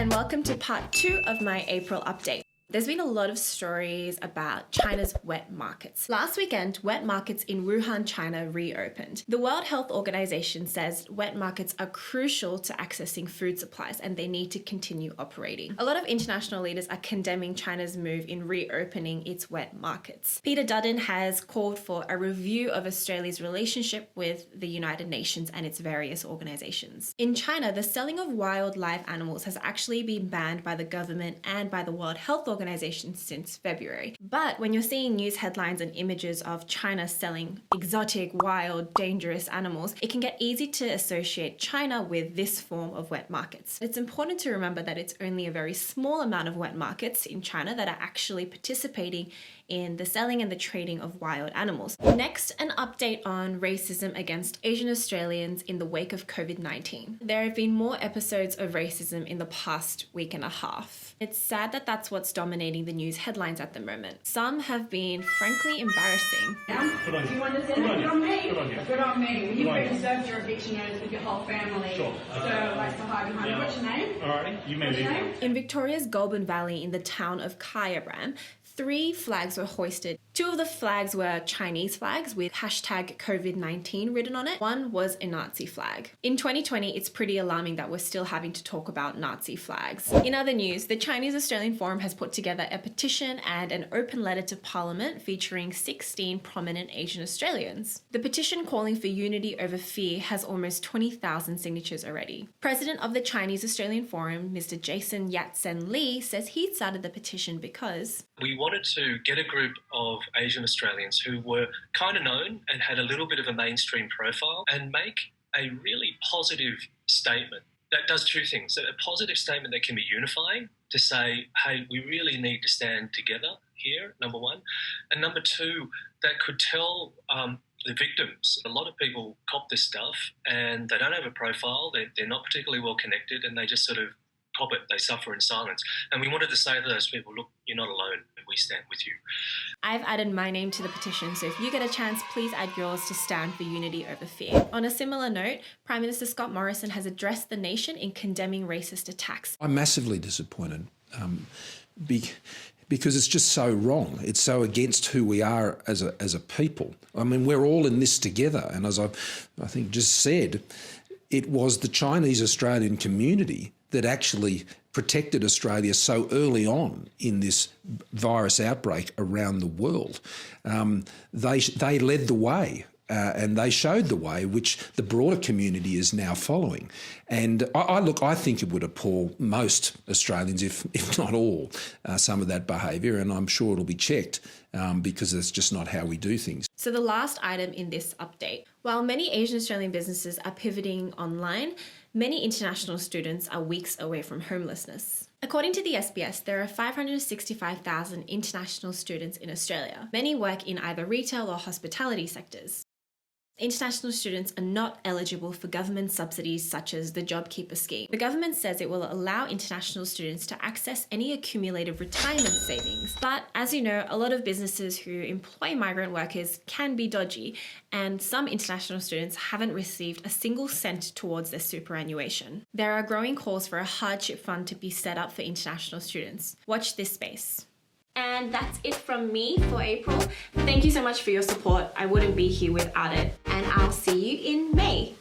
and welcome to part 2 of my April update. There's been a lot of stories about China's wet markets. Last weekend, wet markets in Wuhan, China reopened. The World Health Organization says wet markets are crucial to accessing food supplies and they need to continue operating. A lot of international leaders are condemning China's move in reopening its wet markets. Peter Dutton has called for a review of Australia's relationship with the United Nations and its various organizations. In China, the selling of wild live animals has actually been banned by the government and by the World Health Organization since February. But when you're seeing news headlines and images of China selling exotic, wild, dangerous animals, it can get easy to associate China with this form of wet markets. It's important to remember that it's only a very small amount of wet markets in China that are actually participating in the selling and the trading of wild animals. Next, an update on racism against Asian Australians in the wake of COVID-19. There have been more episodes of racism in the past week and a half. It's sad that that's what's dominating the news headlines at the moment. Some have been frankly embarrassing. Good on you. Do you understand? Good on me. Good on me. You've already served your eviction notice with your whole family. Sure. So let's hide behind. What's your name? Alrighty, you may leave. In Victoria's Goulburn Valley in the town of Kyabram, 3 flags were hoisted. 2 of the flags were Chinese flags with hashtag COVID-19 written on it. One was a Nazi flag. In 2020, it's pretty alarming that we're still having to talk about Nazi flags. In other news, the Chinese Australian Forum has put together a petition and an open letter to Parliament featuring 16 prominent Asian Australians. The petition calling for unity over fear has almost 20,000 signatures already. President of the Chinese Australian Forum, Mr. Jason Yat-sen Lee, says he started the petition because we wanted to get a group of Asian Australians who were kind of known and had a little bit of a mainstream profile and make a really positive statement that does 2 things. A positive statement that can be unifying to say, hey, we really need to stand together here, number 1. And number 2, that could tell the victims. A lot of people cop this stuff and they don't have a profile, they're not particularly well connected, and they just sort of cop it, they suffer in silence. And we wanted to say to those people, look, you're not alone, we stand with you. I've added my name to the petition, so if you get a chance, please add yours to stand for unity over fear. On a similar note, Prime Minister Scott Morrison has addressed the nation in condemning racist attacks. I'm massively disappointed because it's just so wrong. It's so against who we are as a people. I mean, we're all in this together, and as I think just said, it was the Chinese Australian community that actually protected Australia so early on in this virus outbreak around the world. They led the way and they showed the way, which the broader community is now following. And I think it would appall most Australians, if not all, some of that behaviour, and I'm sure it'll be checked because that's just not how we do things. So the last item in this update. While many Asian Australian businesses are pivoting online, many international students are weeks away from homelessness. According to the SBS, there are 565,000 international students in Australia. Many work in either retail or hospitality sectors. International students are not eligible for government subsidies such as the JobKeeper scheme. The government says it will allow international students to access any accumulated retirement savings. But as you know, a lot of businesses who employ migrant workers can be dodgy, and some international students haven't received a single cent towards their superannuation. There are growing calls for a hardship fund to be set up for international students. Watch this space. And that's it from me for April. Thank you so much for your support. I wouldn't be here without it. And I'll see you in May.